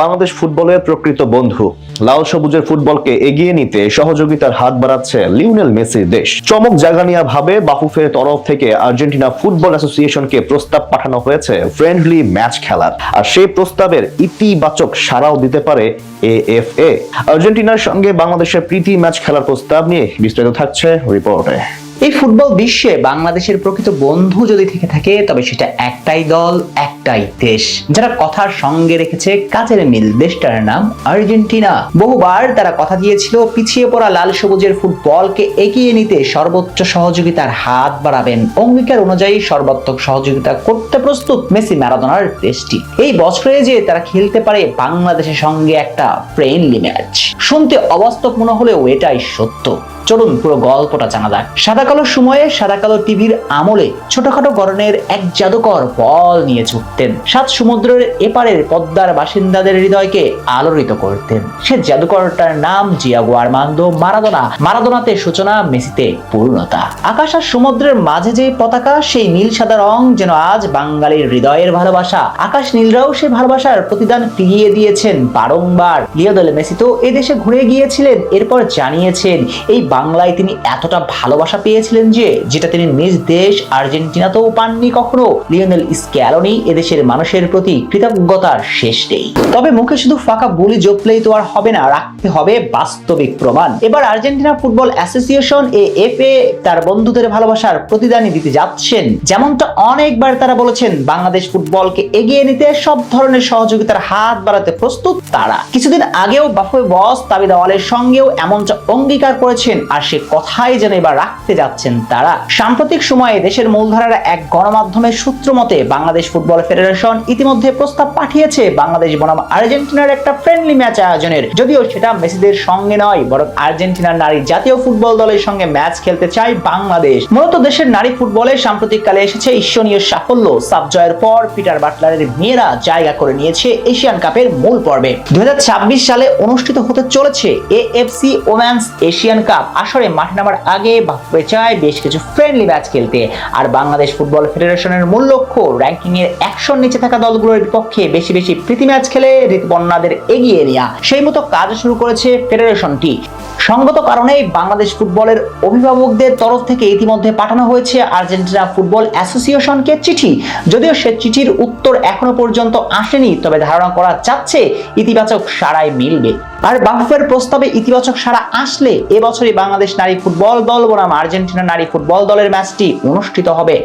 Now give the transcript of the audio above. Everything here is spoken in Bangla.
বাংলাদেশ ফুটবলের প্রকৃত বন্ধু। লাল সবুজের ফুটবলকে এগিয়ে নিতে সহযোগিতার হাত বাড়াচ্ছে লিওনেল মেসির দেশ। চমক জাগানিয়া ভাবে বাফুফের তরফ থেকে আর্জেন্টিনা ফুটবল অ্যাসোসিয়েশনকে প্রস্তাব পাঠানো হয়েছে ফ্রেন্ডলি ম্যাচ খেলার, আর সেই প্রস্তাবের ইতিবাচক সাড়াও দিতে পারে এএফএ। আর্জেন্টিনার সঙ্গে বাংলাদেশের প্রীতি ম্যাচ খেলার প্রস্তাব নিয়ে বিস্তারিত থাকছে রিপোর্টে। এই ফুটবল বিশ্বে বাংলাদেশের প্রকৃত বন্ধু যদি থেকে থাকে তবে সেটা একটাই দল, একটাই দেশ, যারা কথার সঙ্গে রেখেছে কাজের মিল। দেশটার নাম আর্জেন্টিনা। বহুবার তারা কথা দিয়েছিল পিছিয়ে পড়া লাল সবুজের ফুটবলকে এগিয়ে নিতে সর্বোচ্চ সহযোগিতার হাত বাড়াবেন। অঙ্গীকার অনুযায়ী সর্বাত্মক সহযোগিতা করতে প্রস্তুত মেসি ম্যারাডোনার দেশটি। এই বছরে যে তারা খেলতে পারে বাংলাদেশের সঙ্গে একটা ফ্রেন্ডলি ম্যাচ, শুনতে অবাস্তব মনে হলেও এটাই সত্য। চলুন পুরো গল্পটা জানা যাক। সাদা কালো সময়ে সাদা কালো টিভির আমলে ছোটখাটো গড়নের এক জাদুকর বল নিয়ে ছুটতেন, সাত সমুদ্রের এপারের পদ্মার বাসিন্দাদের হৃদয়কে আলোড়িত করতেন। সে জাদুকরটার নাম ডিয়েগো আর্মান্দো মারাদোনা। মারাদোনাতে সূচনা, মেসিতে পূর্ণতা। আকাশ আর সমুদ্রের মাঝে যে পতাকা, সেই নীল সাদা রং যেন আজ বাঙালির হৃদয়ের ভালোবাসা। আকাশ নীলরাও সে ভালোবাসার প্রতিদান ফিরিয়ে দিয়েছেন বারংবার। লিওনেল মেসি তো এদেশে ঘুরে গিয়েছিলেন, এরপর জানিয়েছেন এই বাংলায় তিনি এতটা ভালোবাসা পেয়েছিলেন যেটা তিনি নিজ দেশ আর্জেন্টিনাতেও পাননি কখনো। লিওনেল স্ক্যালোনি এদেশের মানুষের প্রতি কৃতজ্ঞতার শেষ নেই। তবে মুখে শুধু ফাঁকা বুলি জপলেই তো আর হবে না, রাখতে হবে বাস্তবিক প্রমাণ। এবার আর্জেন্টিনা ফুটবল অ্যাসোসিয়েশন এএফএ তার বন্ধুদের ভালোবাসার প্রতিদানই দিতে যাচ্ছেন। যেমনটা অনেকবার তারা বলেছেন, বাংলাদেশ ফুটবলকে এগিয়ে নিতে সব ধরনের সহযোগিতার হাত বাড়াতে প্রস্তুত তারা। কিছুদিন আগেও বাফুফে বস তাবিদ আওয়ালের সঙ্গেও এমনটা অঙ্গীকার করেছেন, আর সে কথাই যেন এবার রাখতে যাচ্ছেন তারা। সাম্প্রতিক সময়ে দেশের মূলধারার এক গণমাধ্যমের সূত্র মতে বাংলাদেশ ফুটবল ফেডারেশন ইতিমধ্যে প্রস্তাব পাঠিয়েছে বাংলাদেশ বনাম আর্জেন্টিনার একটা ফ্রেন্ডলি ম্যাচ আয়োজনের। যদিও সেটা মেসিদের সঙ্গে নয়, বরং আর্জেন্টিনার নারী জাতীয় ফুটবল দলের সঙ্গে ম্যাচ খেলতে চায় বাংলাদেশ। মূলত দেশের নারী ফুটবলে সাম্প্রতিককালে এসেছে ঈর্ষণীয় সাফল্য। সাব জয়ের পর পিটার বাটলারের মেয়েরা জায়গা করে নিয়েছে এশিয়ান কাপের মূল পর্বে। 2026 সালে অনুষ্ঠিত হতে চলেছে এএফসি ওমেন্স এশিয়ান কাপ আসরে মাঠে নামার আগে বাফুফে চায় বেশ কিছু ফ্রেন্ডলি ম্যাচ খেলতে। আর বাংলাদেশ ফুটবল ফেডারেশনের মূল লক্ষ্য র্যাঙ্কিং এর 100 নিচে থাকা দলগুলোর বিপক্ষে বেশি বেশি প্রীতি ম্যাচ খেলে ঋতুপর্ণাদের এগিয়ে নেওয়া। সেই মতো কাজ শুরু করেছে ফেডারেশনটি। সঙ্গত কারণেই বাংলাদেশ ফুটবলের অভিভাবকদের তরফ থেকে ইতিমধ্যে পাঠানো হয়েছে আর্জেন্টিনা ফুটবল অ্যাসোসিয়েশনকে চিঠি। যদিও সে চিঠির উত্তর এখনো পর্যন্ত আসেনি, তবে ধারণা করা যাচ্ছে ইতিবাচক সাড়াই মিলবে। আর বাফুফের প্রস্তাবে ইতিবাচক সাড়া আসলে এবছরই বাংলাদেশ নারী ফুটবল দল বনাম আর্জেন্টিনা নারী ফুটবল দলের ম্যাচটি অনুষ্ঠিত হবে।